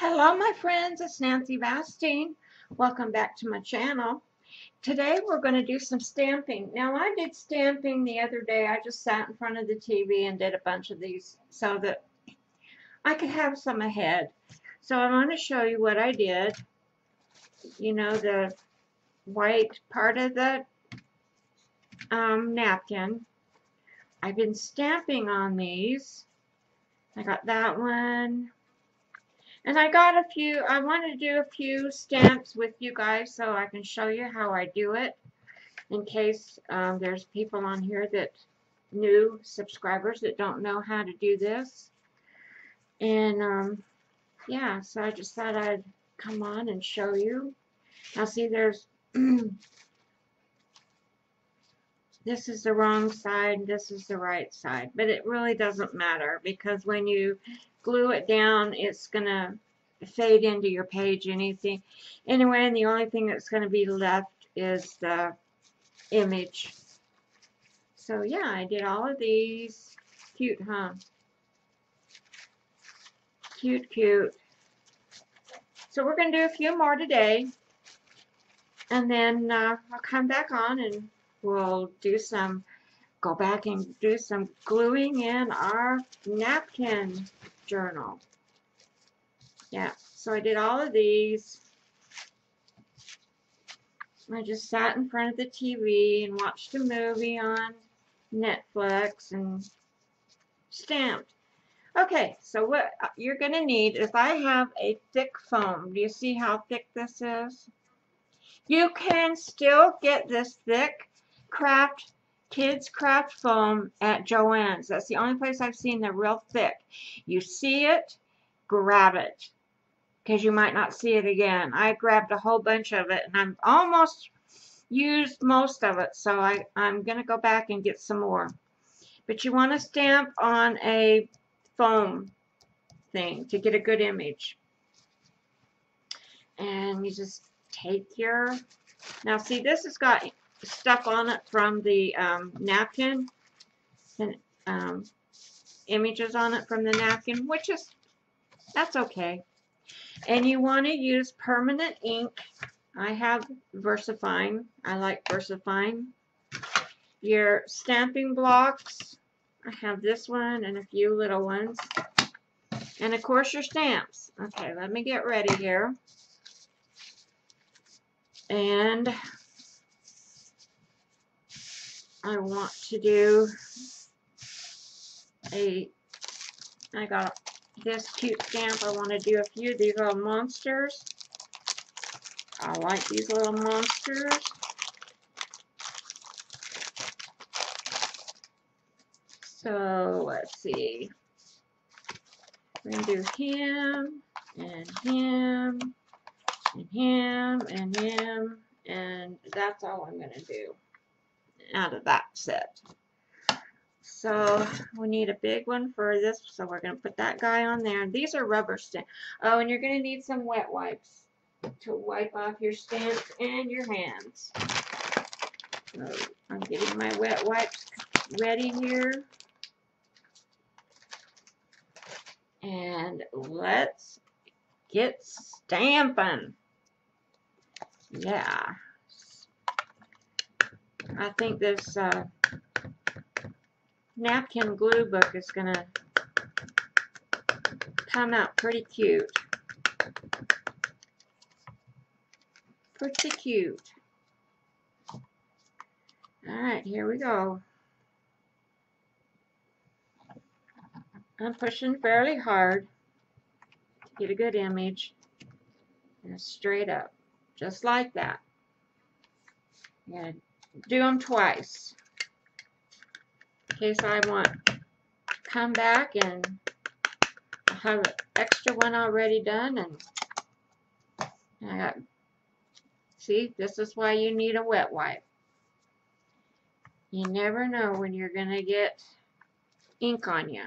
Hello my friends, it's Nancy Vastine. Welcome back to my channel. Today we're going to do some stamping. Now I did stamping the other day. I just sat in front of the TV and did a bunch of these so that I could have some ahead. So I'm going to show you what I did. You know, the white part of the napkin. I've been stamping on these. I got that one. And I got a few, I want to do a few stamps with you guys so I can show you how I do it in case there's people on here that new subscribers that don't know how to do this. And yeah, so I just thought I'd come on and show you. Now see, there's this is the wrong side, this is the right side, but it really doesn't matter because when you glue it down, it's gonna fade into your page anyway, and the only thing that's going to be left is the image. So yeah, I did all of these. Cute, huh? Cute, cute. So we're going to do a few more today, and then I'll come back on and we'll do some, go back and do some gluing in our napkin journal. Yeah, so I did all of these. I just sat in front of the TV and watched a movie on Netflix and stamped. Okay, so what you're going to need is I have a thick foam. Do you see how thick this is? You can still get this thick kids craft foam at Joann's. That's the only place I've seen the real thick. You see it, grab it, because you might not see it again. I grabbed a whole bunch of it, and I'm almost used most of it, so I'm going to go back and get some more. But you want to stamp on a foam thing to get a good image. And you just take your, now see, this has got stuff on it from the napkin, and images on it from the napkin, which is, that's okay. And you want to use permanent ink. I have VersaFine. I like VersaFine. Your stamping blocks. I have this one and a few little ones. And of course your stamps. Okay, let me get ready here. And I want to do I got this cute stamp. I want to do a few of these little monsters. I like these little monsters. So let's see. We're going to do him, and him, and him, and him, and that's all I'm going to do out of that set. So we need a big one for this, so we're going to put that guy on there. These are rubber stamps. Oh, and you're going to need some wet wipes to wipe off your stamps and your hands. So I'm getting my wet wipes ready here. And let's get stamping. Yeah. I think this napkin glue book is going to come out pretty cute. Pretty cute. Alright, here we go. I'm pushing fairly hard to get a good image. And straight up. Just like that. I'm going to do them twice. In case I want to come back and I have an extra one already done. And I got, see, this is why you need a wet wipe. You never know when you're going to get ink on you.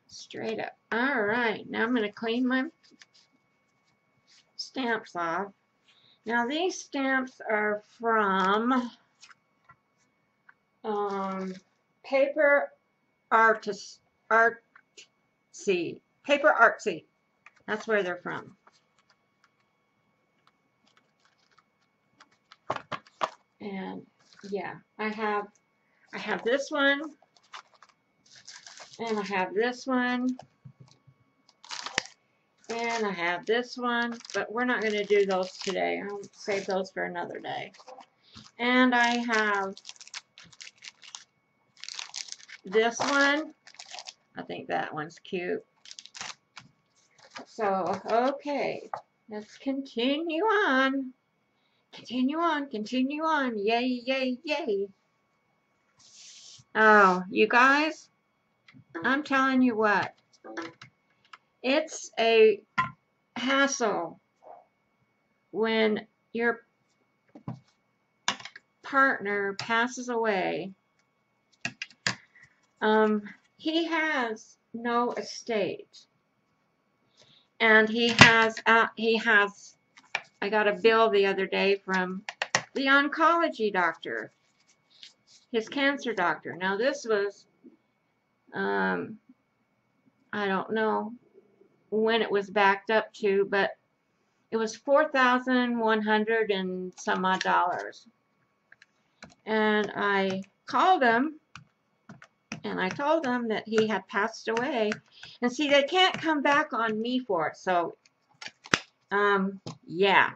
Straight up. Alright, now I'm going to clean my stamps off. Now these stamps are from Paper Artist Artsy. Paper Artsy. That's where they're from. And yeah, I have this one, and I have this one, and I have this one, but we're not going to do those today. I'll save those for another day. And I have this one. I think that one's cute. So, okay, let's continue on. Continue on, continue on. Yay, yay, yay. Oh, you guys, I'm telling you what. It's a hassle when your partner passes away. He has no estate. And he has, I got a bill the other day from the oncology doctor, his cancer doctor. Now this was, I don't know when it was backed up to, but it was $4,100 and some odd dollars. And I called him and I told him that he had passed away. And see, they can't come back on me for it. So, yeah.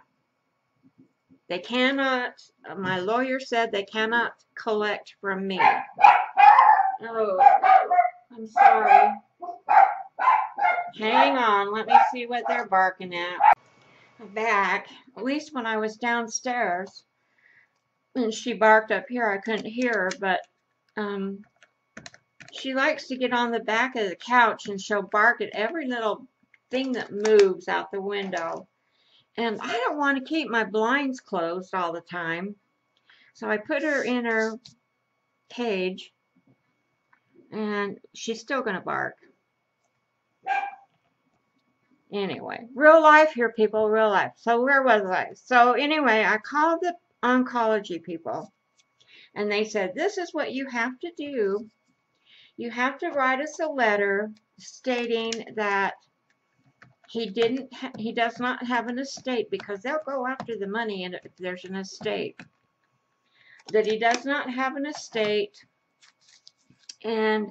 They cannot, my lawyer said they cannot collect from me. Oh, I'm sorry. Hang on, let me see what they're barking at. Back, at least when I was downstairs, and she barked up here, I couldn't hear her, but, she likes to get on the back of the couch and she'll bark at every little thing that moves out the window. And I don't want to keep my blinds closed all the time. So I put her in her cage and she's still going to bark. Anyway, real life here, people, real life. So where was I? So anyway, I called the oncology people and they said, this is what you have to do. You have to write us a letter stating that he does not have an estate, because they'll go after the money and if there's an estate. That he does not have an estate, and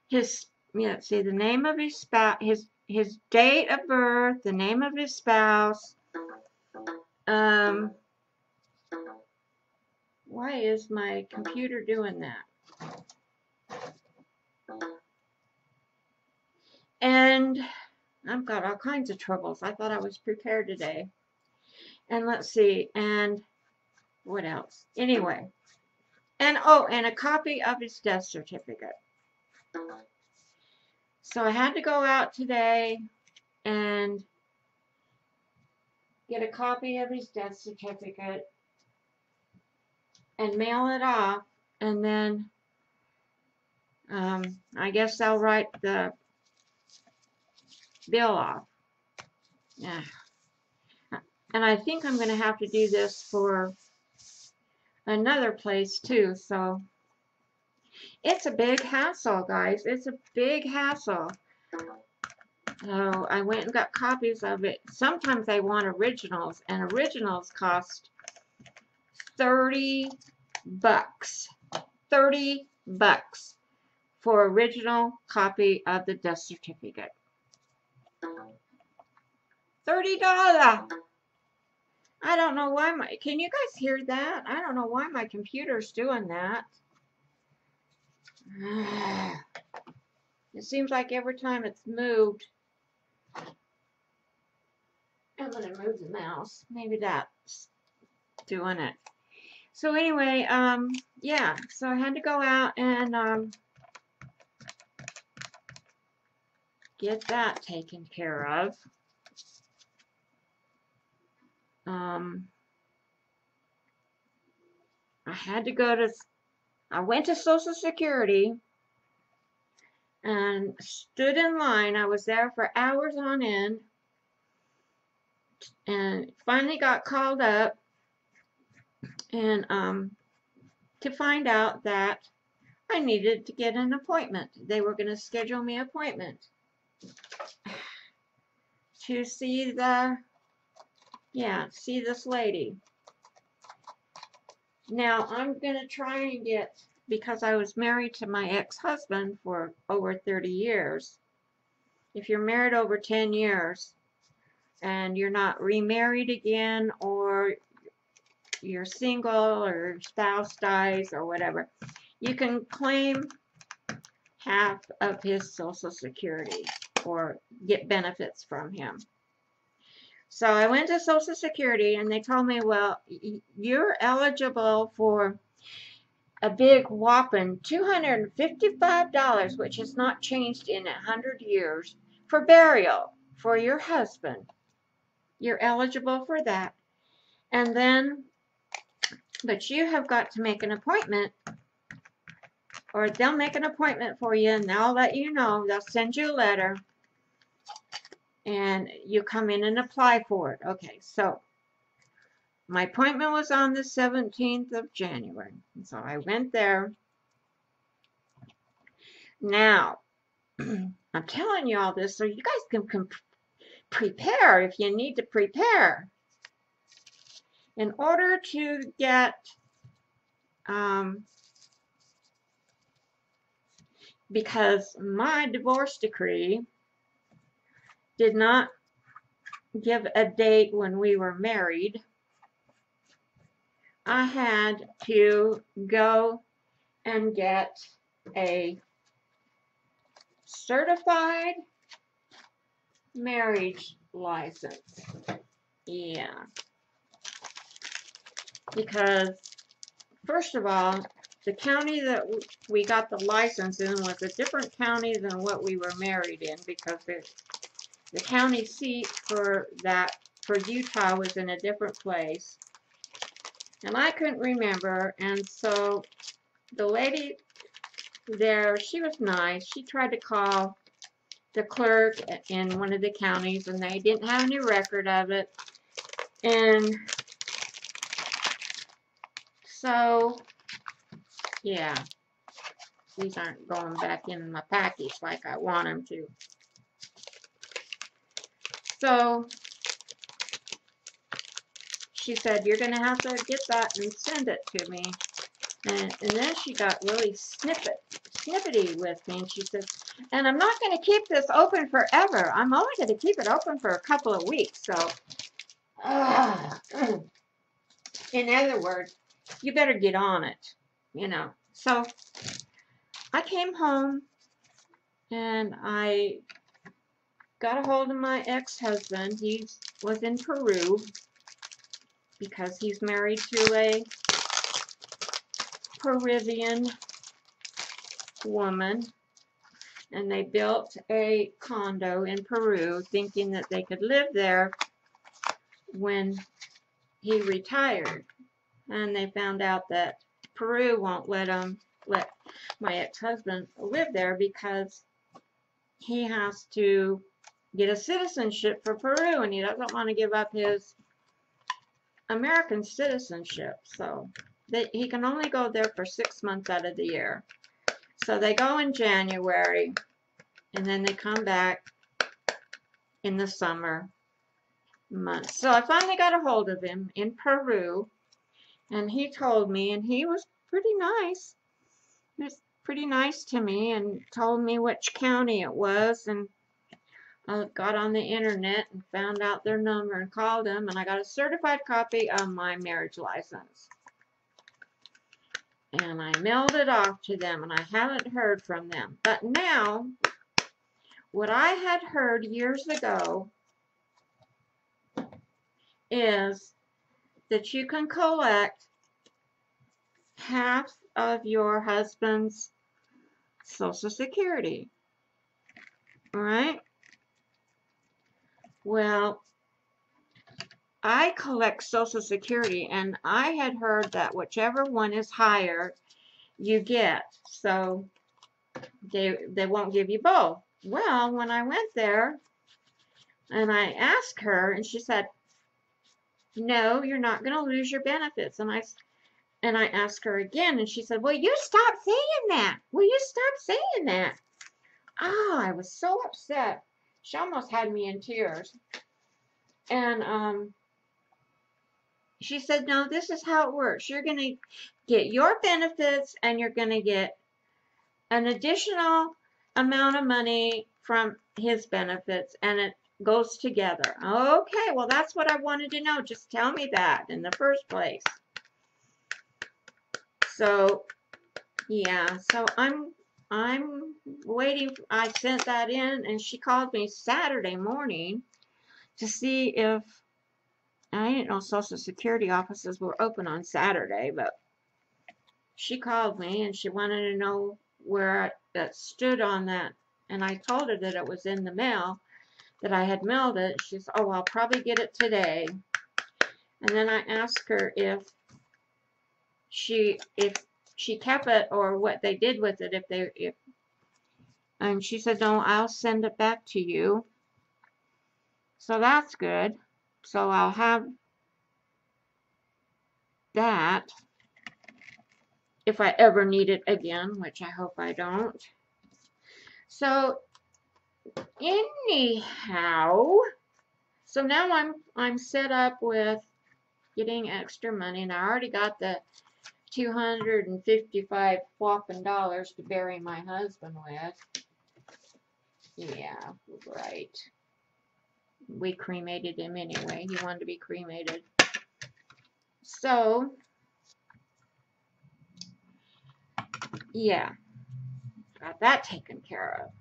his, let's see, the name of his spouse, his date of birth, the name of his spouse. Why is my computer doing that? And I've got all kinds of troubles. I thought I was prepared today. And let's see, and what else? Anyway, and oh, and a copy of his death certificate. So I had to go out today and get a copy of his death certificate and mail it off, and then I guess I'll write the bill off. Yeah. And I think I'm going to have to do this for another place too. So it's a big hassle, guys. It's a big hassle. So I went and got copies of it. Sometimes they want originals, and originals cost $30. $30 for original copy of the death certificate. $30. I don't know why can you guys hear that? I don't know why my computer's doing that. It seems like every time it's moved. I'm going to move the mouse. Maybe that's doing it. So anyway, yeah, so I had to go out and get that taken care of. I went to Social Security and stood in line. I was there for hours on end and finally got called up and to find out that I needed to get an appointment. They were going to schedule me an appointment. to see see this lady. Now, I'm going to try and get, because I was married to my ex-husband for over 30 years. If you're married over 10 years and you're not remarried again, or you're single, or your spouse dies or whatever, you can claim half of his Social Security or get benefits from him. So I went to Social Security and they told me, well, you're eligible for a big whopping $255, which has not changed in 100 years, for burial for your husband. You're eligible for that. And then, but you have got to make an appointment, or they'll make an appointment for you and they'll let you know. They'll send you a letter and you come in and apply for it. Okay, so my appointment was on the 17th of January. And so I went there. Now, I'm telling you all this so you guys can prepare if you need to prepare. In order to get because my divorce decree did not give a date when we were married, I had to go and get a certified marriage license. Yeah. Because, first of all, the county that we got the license in was a different county than what we were married in, because the county seat for Utah was in a different place. And I couldn't remember, and so the lady there, she was nice. She tried to call the clerk in one of the counties, and they didn't have any record of it. And so, yeah, these aren't going back in my package like I want them to. So she said, you're going to have to get that and send it to me. And then she got really snippety with me, and she said, and I'm not going to keep this open forever. I'm only going to keep it open for a couple of weeks. So, in other words, you better get on it, you know. So I came home and I got a hold of my ex-husband. He was in Peru because he's married to a Peruvian woman, and they built a condo in Peru thinking that they could live there when he retired. And they found out that Peru won't let my ex-husband live there because he has to get a citizenship for Peru, and he doesn't want to give up his American citizenship. So he can only go there for 6 months out of the year. So they go in January, and then they come back in the summer months. So I finally got a hold of him in Peru, and he told me, and he was pretty nice. He was pretty nice to me and told me which county it was, and I got on the internet and found out their number and called them, and I got a certified copy of my marriage license. And I mailed it off to them, and I haven't heard from them. But now, what I had heard years ago is that you can collect half of your husband's Social Security. All right? Well, I collect Social Security, and I had heard that whichever one is higher, you get. So they won't give you both. Well, when I went there, and I asked her, and she said, no, you're not going to lose your benefits. And I asked her again, and she said, well, you stop saying that. Will you stop saying that? Oh, I was so upset. She almost had me in tears. And she said, no, this is how it works. You're going to get your benefits and you're going to get an additional amount of money from his benefits, and it goes together. Okay, well, that's what I wanted to know. Just tell me that in the first place. So, yeah, so I'm waiting. I sent that in, and she called me Saturday morning to see if, I didn't know Social Security offices were open on Saturday, but she called me and she wanted to know where it stood on that. And I told her that it was in the mail, that I had mailed it. She said, oh, I'll probably get it today. And then I asked her if she kept it or what they did with it, and she said, no, I'll send it back to you. So that's good. So I'll have that if I ever need it again, which I hope I don't. So anyhow, so now I'm set up with getting extra money, and I already got the $255 whopping dollars to bury my husband with. Yeah, right. We cremated him anyway. He wanted to be cremated. So, yeah, got that taken care of.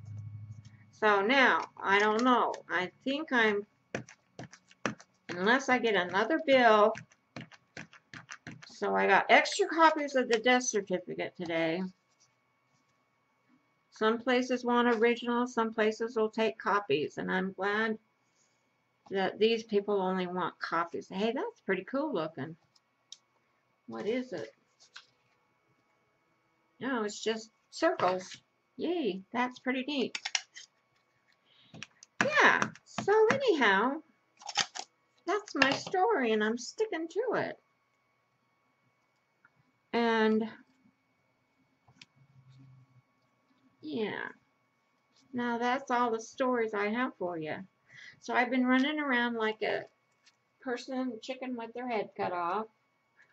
So now, I don't know. I think unless I get another bill. So I got extra copies of the death certificate today. Some places want originals, some places will take copies, and I'm glad that these people only want copies. Hey, that's pretty cool looking. What is it? No, it's just circles. Yay, that's pretty neat. Yeah, so anyhow, that's my story, and I'm sticking to it. And yeah, now that's all the stories I have for you. So I've been running around like a chicken with their head cut off,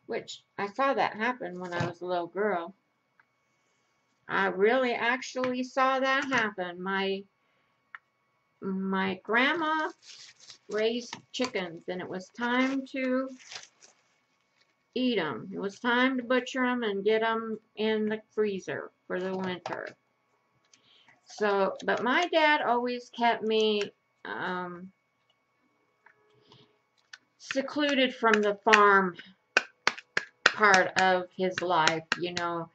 which I saw that happen when I was a little girl. I really actually saw that happen. My grandma raised chickens, and it was time to eat them. It was time to butcher them and get them in the freezer for the winter. So, but my dad always kept me secluded from the farm part of his life. You know,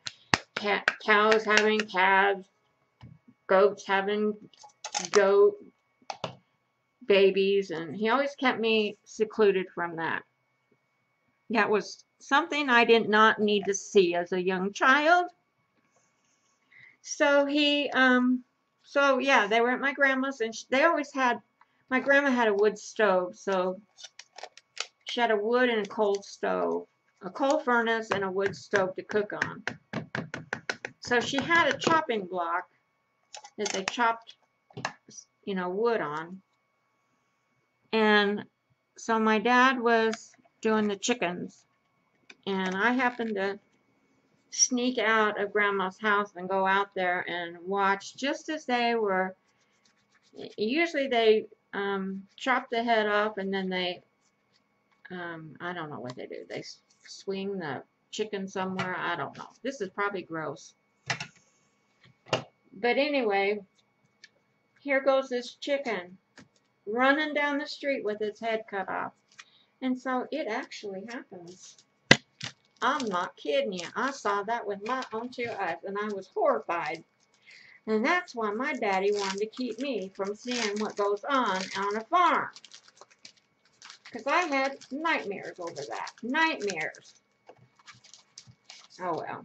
cows having calves, goats having goat babies, and he always kept me secluded from that. That was something I did not need to see as a young child. So so yeah, they were at my grandma's, and they always had, my grandma had a wood stove, so she had a wood and a coal stove, a coal furnace and a wood stove to cook on. So she had a chopping block that they chopped, you know, wood on. And so my dad was doing the chickens, and I happened to sneak out of Grandma's house and go out there and watch just as they were, usually they chop the head off, and then they, I don't know what they do. They swing the chicken somewhere. I don't know. This is probably gross. But anyway, here goes this chicken running down the street with its head cut off. And so it actually happens. I'm not kidding you. I saw that with my own two eyes, and I was horrified. And that's why my daddy wanted to keep me from seeing what goes on a farm. Because I had nightmares over that. Nightmares. Oh well.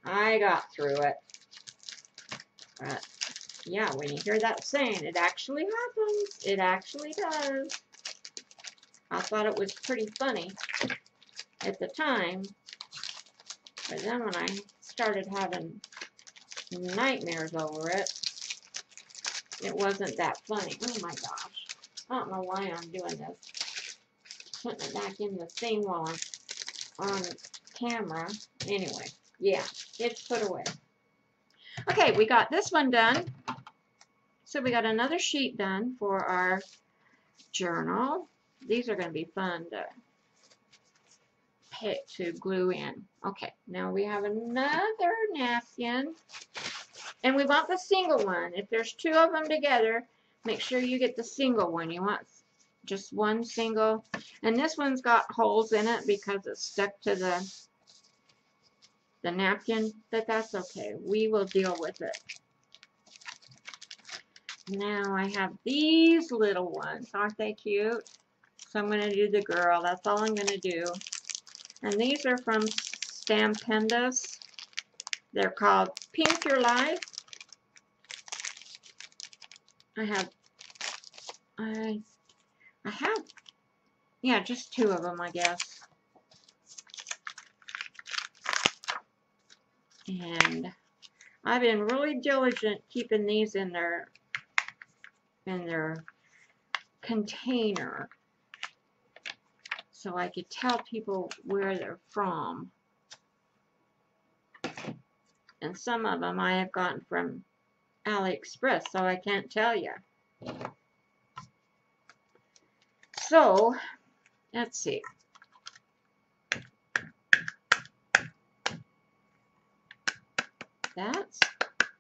I got through it. But yeah, when you hear that saying, it actually happens. It actually does. I thought it was pretty funny at the time. But then when I started having nightmares over it, it wasn't that funny. Oh my gosh. I don't know why I'm doing this. Putting it back in the thing while I'm on camera. Anyway, yeah, it's put away. Okay, we got this one done. So we got another sheet done for our journal. These are going to be fun to glue in. Okay, now we have another napkin. And we want the single one. If there's two of them together, make sure you get the single one. You want just one single. And this one's got holes in it because it's stuck to the napkin, but that's okay. We will deal with it. Now I have these little ones. Aren't they cute? So I'm going to do the girl. That's all I'm going to do. And these are from Stampimg. They're called Pink Your Life. I have, yeah, just two of them, I guess. And I've been really diligent keeping these in their container so I could tell people where they're from. And some of them I have gotten from AliExpress, so I can't tell you. So, let's see. That's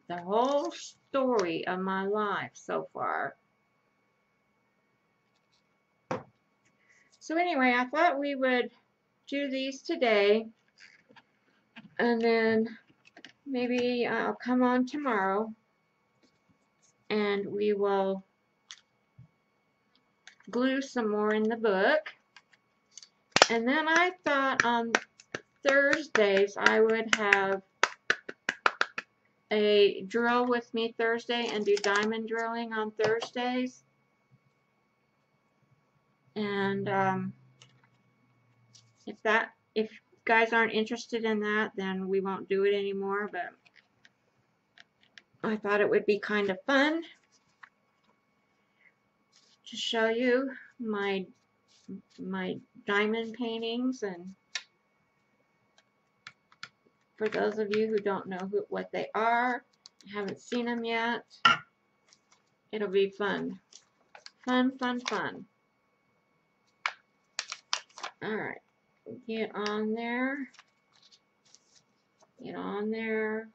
the whole story of my life so far. So anyway, I thought we would do these today, and then maybe I'll come on tomorrow and we will glue some more in the book. And then I thought on Thursdays I would have a drill with me Thursday and do diamond drilling on Thursdays. And if you guys aren't interested in that, then we won't do it anymore, but I thought it would be kind of fun to show you my diamond paintings, and for those of you who don't know what they are, haven't seen them yet, it'll be fun. Fun, fun, fun. Alright, get on there. Get on there.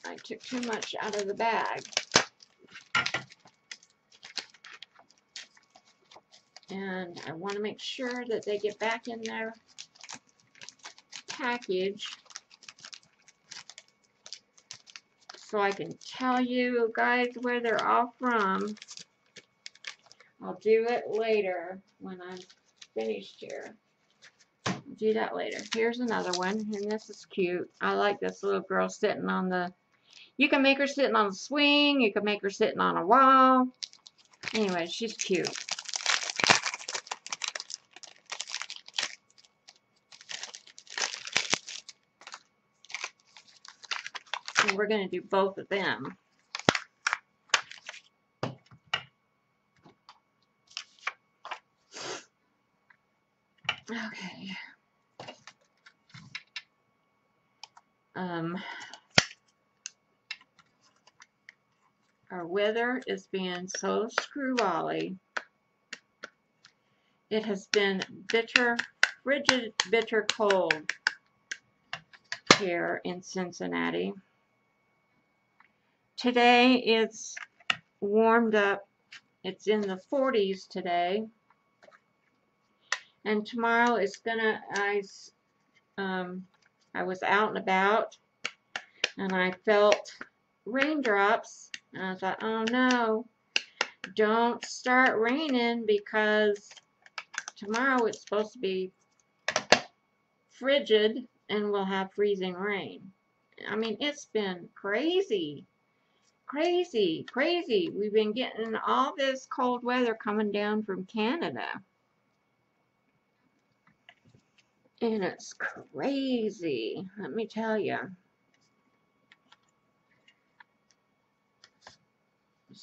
I took too much out of the bag. And I want to make sure that they get back in their package so I can tell you guys where they're all from. I'll do it later when I'm finished here. I'll do that later. Here's another one, and this is cute. I like this little girl sitting on the, you can make her sitting on a swing, you can make her sitting on a wall. Anyway, she's cute. And we're going to do both of them. Okay. Our weather is being so screw-wally. It has been bitter, frigid, bitter cold here in Cincinnati. Today it's warmed up. It's in the 40s today. And tomorrow it's gonna, I was out and about and I felt raindrops, and I thought, oh no, don't start raining because tomorrow it's supposed to be frigid and we'll have freezing rain. I mean, it's been crazy. Crazy, crazy. We've been getting all this cold weather coming down from Canada. And it's crazy, let me tell you.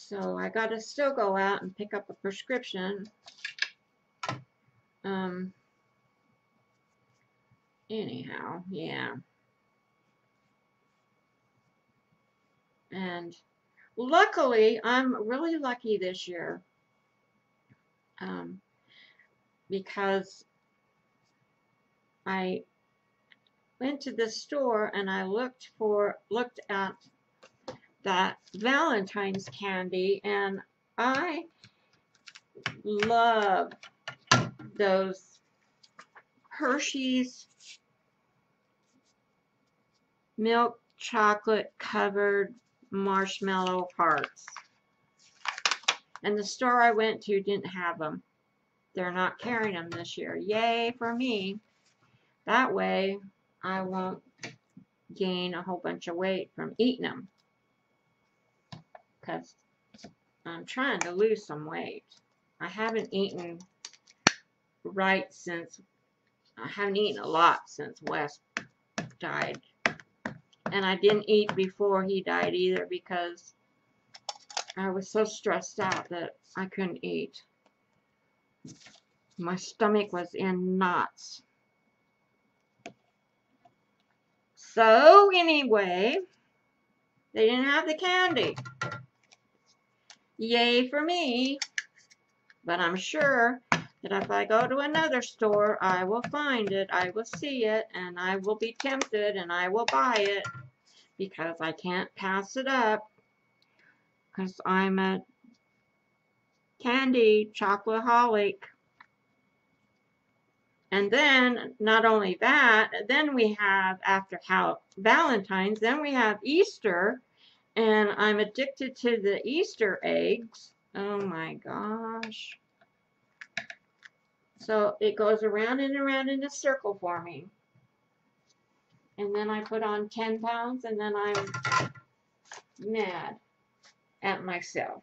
So I gotta still go out and pick up a prescription. Anyhow, yeah. And luckily, I'm really lucky this year. Because I went to the store and I looked at that Valentine's candy, and I love those Hershey's milk chocolate covered marshmallow hearts. And the store I went to didn't have them. They're not carrying them this year. Yay for me. That way I won't gain a whole bunch of weight from eating them. Because I'm trying to lose some weight. I haven't eaten a lot since Wes died. And I didn't eat before he died either because I was so stressed out that I couldn't eat. My stomach was in knots. So anyway, they didn't have the candy. Yay for me. But I'm sure that if I go to another store, I will find it, I will see it, and I will be tempted, and I will buy it, because I can't pass it up, because I'm a candy chocoholic. And then, not only that, then we have, after Valentine's, then we have Easter, and I'm addicted to the Easter eggs. Oh my gosh. So it goes around and around in a circle for me. And then I put on 10 pounds, and then I'm mad at myself.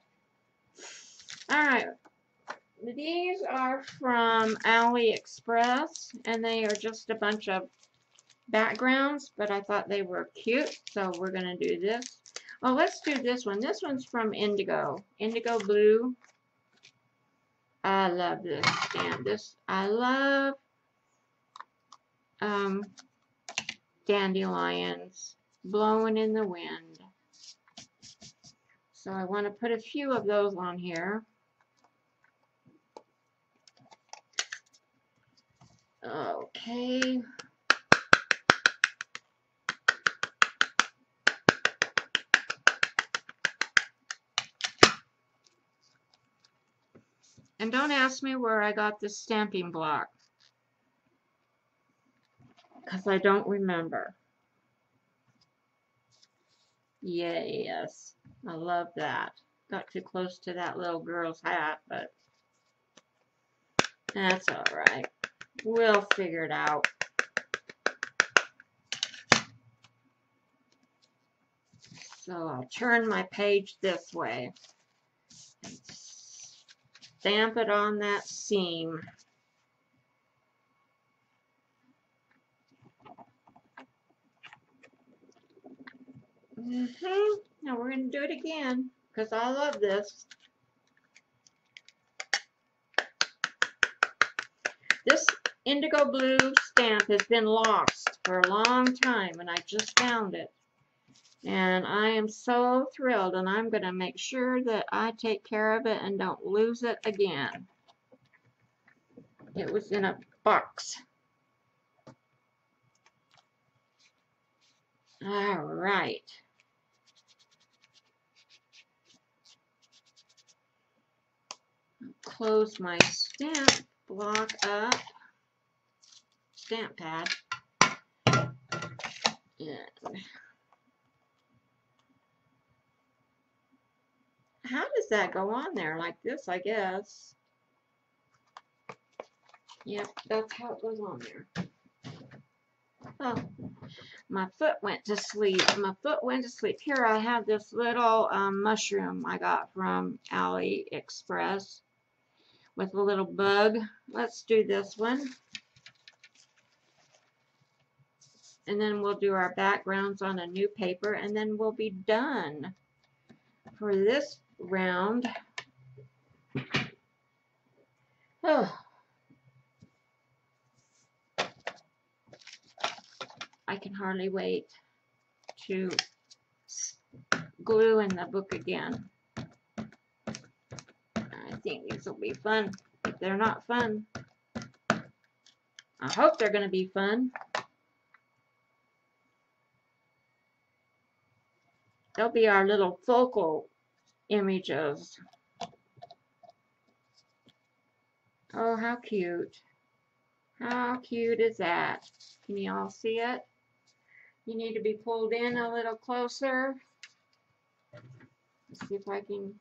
Alright. These are from AliExpress, and they are just a bunch of backgrounds, but I thought they were cute, so we're going to do this. Oh, let's do this one. This one's from Indigo Blue. I love this stamp. I love dandelions blowing in the wind. So I want to put a few of those on here. Okay. And don't ask me where I got this stamping block, because I don't remember. Yes, I love that. Got too close to that little girl's hat, but that's alright. We'll figure it out. So I'll turn my page this way and stamp it on that seam. Now we're going to do it again because I love this. This indigo blue stamp has been lost for a long time, and I just found it. And I am so thrilled, and I'm going to make sure that I take care of it and don't lose it again. It was in a box. All right. Close my stamp block up. Stamp pad. And how does that go on there? Like this, I guess. Yep, that's how it goes on there. Oh, my foot went to sleep. My foot went to sleep. Here I have this little mushroom I got from AliExpress with a little bug. Let's do this one. And then we'll do our backgrounds on a new paper, and then we'll be done for this round. Oh, I can hardly wait to glue in the book again. I think these will be fun. If they're not fun, I hope they're going to be fun. They'll be our little focal images. Oh, how cute. How cute is that? Can you all see it? You need to be pulled in a little closer. Let's see if I can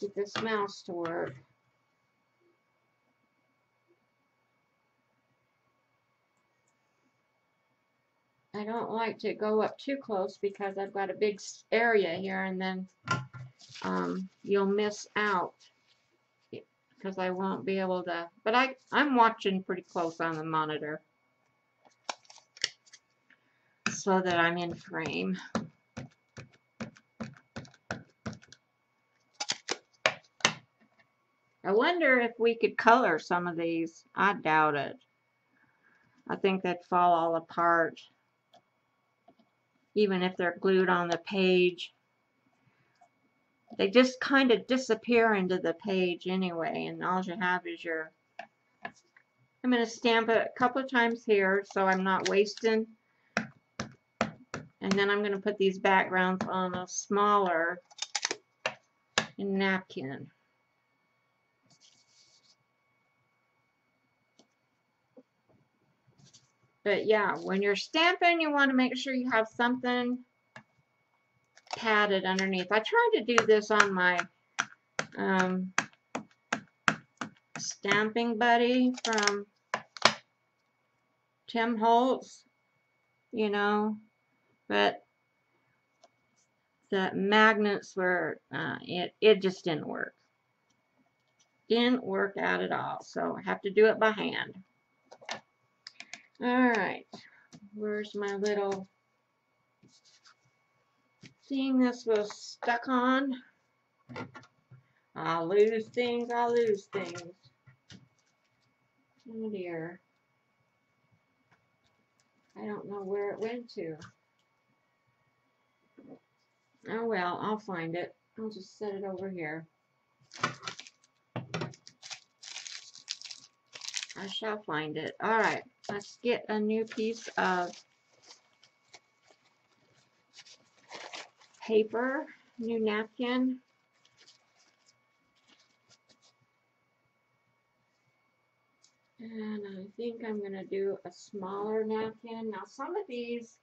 get this mouse to work. I don't like to go up too close because I've got a big area here, and then you'll miss out because I won't be able to. But I'm watching pretty close on the monitor so that I'm in frame. I wonder if we could color some of these. I doubt it. I think they'd fall all apart, even if they're glued on the page. They just kind of disappear into the page anyway, and all you have is your... I'm going to stamp it a couple of times here so I'm not wasting. And then I'm going to put these backgrounds on a smaller napkin. But yeah, when you're stamping, you want to make sure you have something padded underneath. I tried to do this on my Stamping Buddy from Tim Holtz, you know, but the magnets were, it just didn't work. Didn't work out at all, so I have to do it by hand. Alright, where's my little thing this was stuck on? I'll lose things, I'll lose things. Oh dear. I don't know where it went to. Oh well, I'll find it. I'll just set it over here. I shall find it. Alright, let's get a new piece of paper, new napkin. And I think I'm going to do a smaller napkin. Now some of these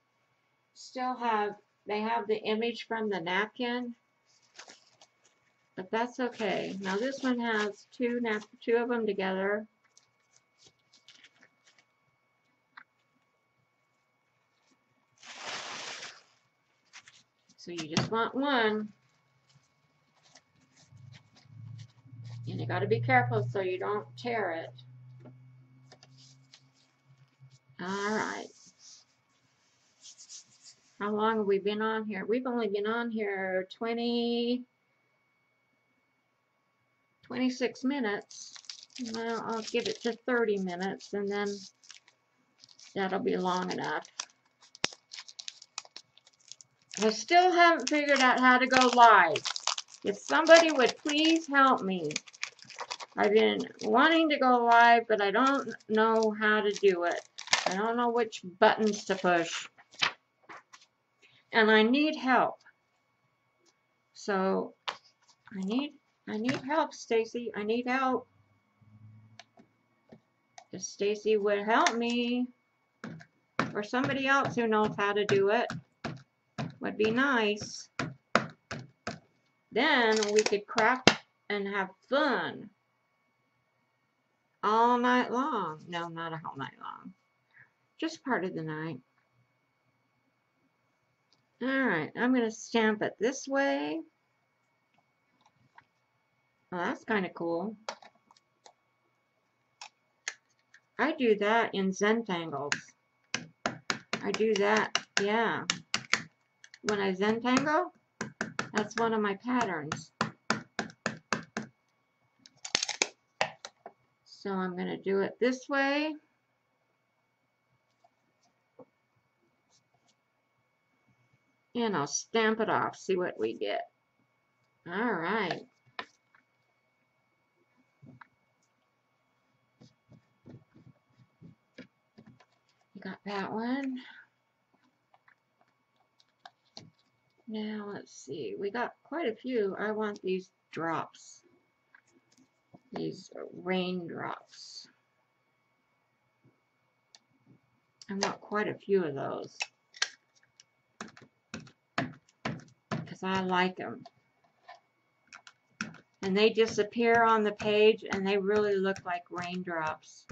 still have, they have the image from the napkin, but that's okay. Now this one has two of them together. So you just want one. And you got to be careful so you don't tear it. Alright. How long have we been on here? We've only been on here 26 minutes. Well, I'll give it to 30 minutes and then that'll be long enough. I still haven't figured out how to go live. If somebody would please help me. I've been wanting to go live, but I don't know how to do it. I don't know which buttons to push. And I need help. So I need help, Stacy. I need help. If Stacy would help me, or somebody else who knows how to do it, would be nice. Then we could craft and have fun all night long. No, not a whole night long. Just part of the night. Alright, I'm going to stamp it this way. Oh, that's kind of cool. I do that in Zentangles. I do that, yeah. When I Zentangle, that's one of my patterns. So I'm going to do it this way. And I'll stamp it off, see what we get. All right. You got that one. Now let's see. We got quite a few. I want these drops. These raindrops. I want quite a few of those. Because I like them. And they disappear on the page and they really look like raindrops.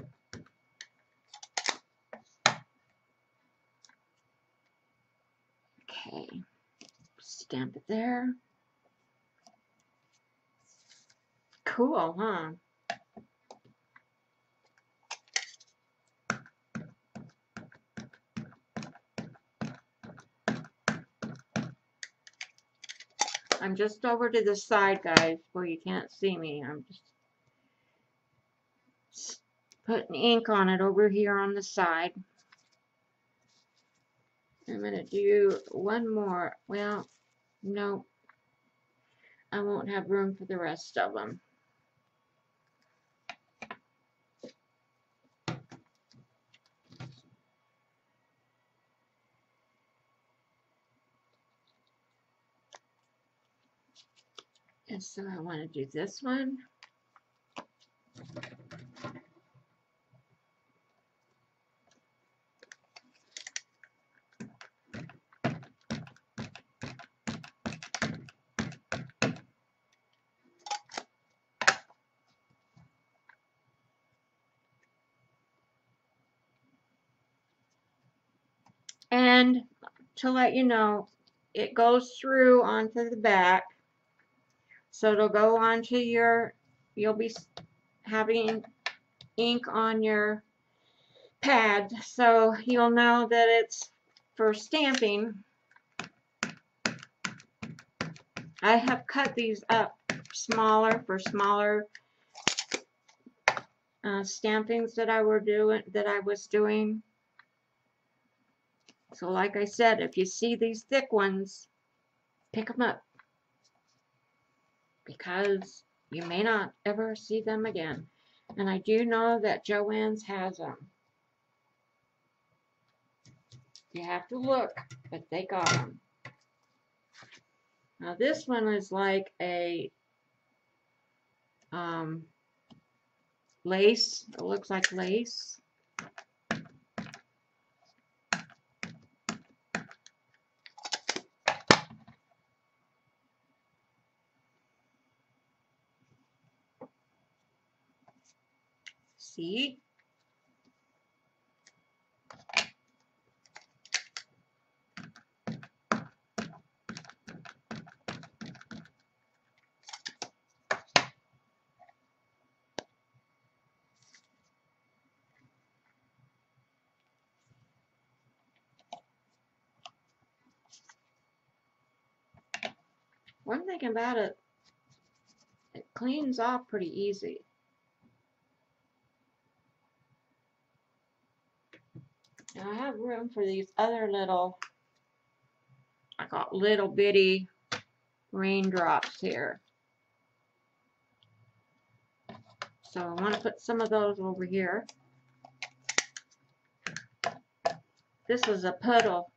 Okay, stamp it there. Cool, huh? I'm just over to the side, guys, where you can't see me. I'm just putting ink on it over here on the side. I'm going to do one more. Well, no, I won't have room for the rest of them. And so I want to do this one. And to let you know, it goes through onto the back. So it'll go onto your, you'll be having ink on your pad. So you'll know that it's for stamping. I have cut these up smaller for smaller stampings that I was doing. So like I said, if you see these thick ones, pick them up, because you may not ever see them again. And I do know that Joann's has them. You have to look, but they got them. Now this one is like a lace. It looks like lace. See? One thing about it, it cleans off pretty easy. Now I have room for these other little, I got little bitty raindrops here. So I want to put some of those over here. This is a puddle.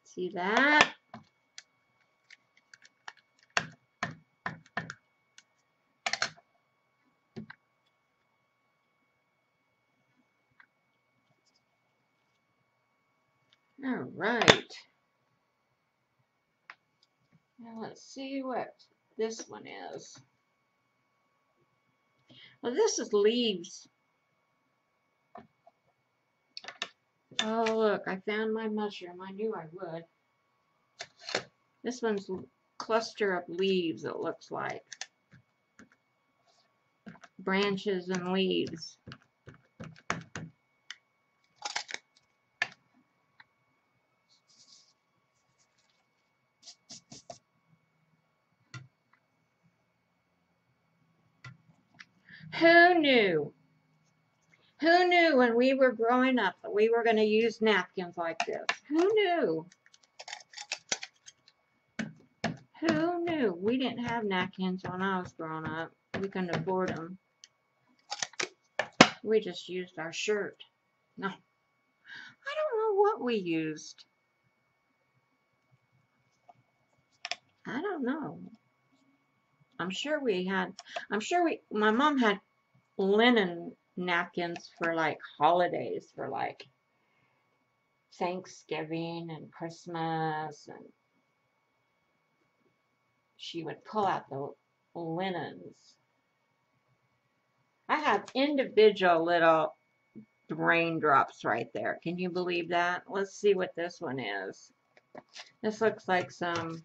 See that? All right. Now let's see what this one is. Well, this is leaves. Oh, look, I found my mushroom. I knew I would. This one's a cluster of leaves, it looks like. Branches and leaves. Who knew? Who knew when we were growing up that we were going to use napkins like this? Who knew? Who knew? We didn't have napkins when I was growing up. We couldn't afford them. We just used our shirt. No. I don't know what we used. I don't know. My mom had linen napkins for like holidays, for like Thanksgiving and Christmas, and she would pull out the linens. I have individual little raindrops right there. Can you believe that? Let's see what this one is. This looks like some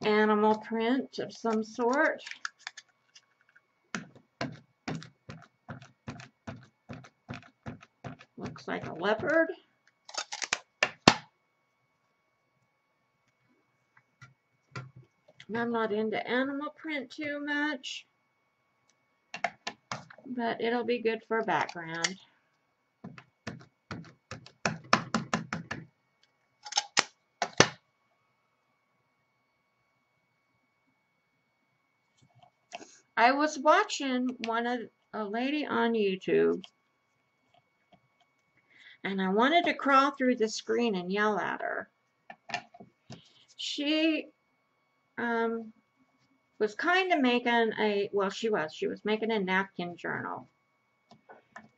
animal print of some sort. Looks like a leopard. I'm not into animal print too much, but it'll be good for background. I was watching a lady on YouTube, and I wanted to crawl through the screen and yell at her. She was kind of making she was making a napkin journal,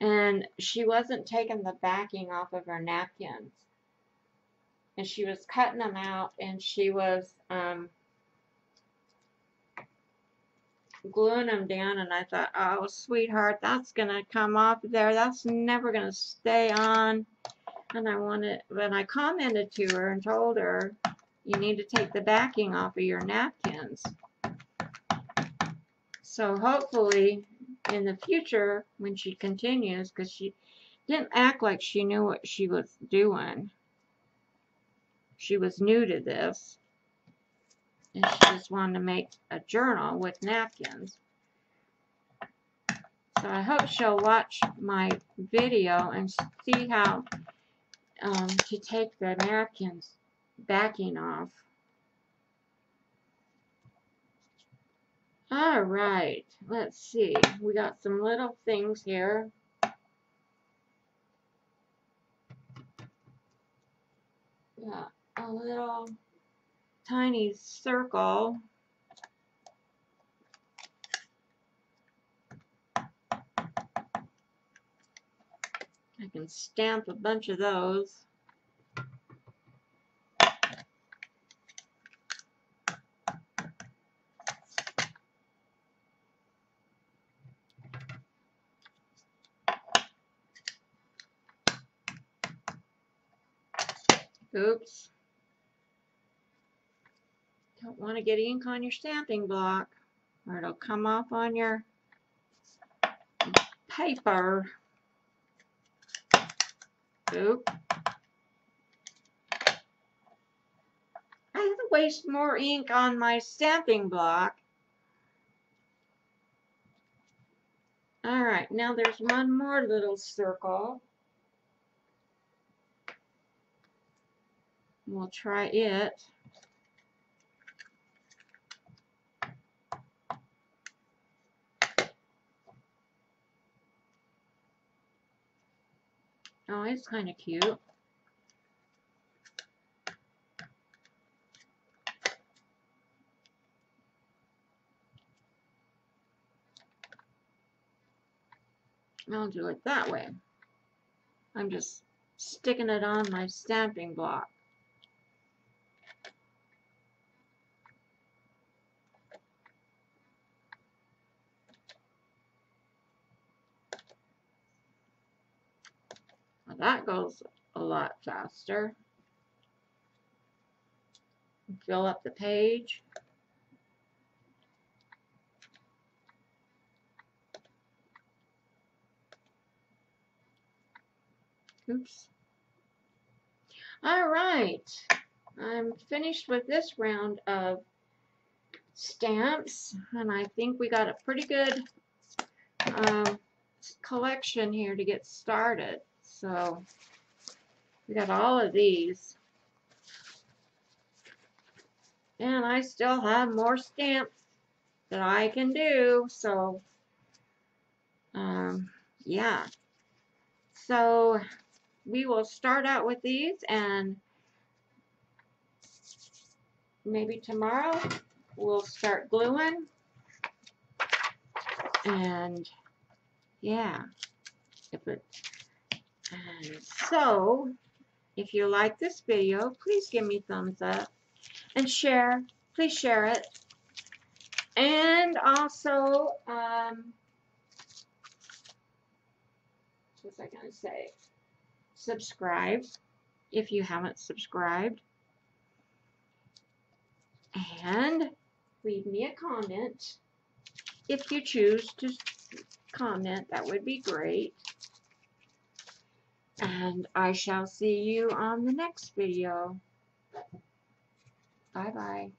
and she wasn't taking the backing off of her napkins, and she was cutting them out, and she was gluing them down, and I thought, oh sweetheart, that's gonna come off there, that's never gonna stay on. And when I commented to her and told her, you need to take the backing off of your napkins. So hopefully in the future, when she continues, because she didn't act like she knew what she was doing. She was new to this, and she just wanted to make a journal with napkins. So I hope she'll watch my video and see how to take the napkins backing off. All right, let's see. We got some little things here. Yeah, a little tiny circle. I can stamp a bunch of those. Oops. Don't want to get ink on your stamping block, or it'll come off on your paper. Oop. I waste more ink on my stamping block. Alright, now there's one more little circle. We'll try it. Oh, it's kind of cute. I'll do it that way. I'm just sticking it on my stamping block. Well, that goes a lot faster. Fill up the page. Oops. All right. I'm finished with this round of stamps, and I think we got a pretty good collection here to get started. So we got all of these, and I still have more stamps that I can do. So yeah, so we will start out with these, and maybe tomorrow we'll start gluing. And yeah, and so if you like this video, please give me a thumbs up and share. Please share it. And also, what was I going to say? Subscribe if you haven't subscribed. And leave me a comment if you choose to comment. That would be great. And I shall see you on the next video. Bye-bye.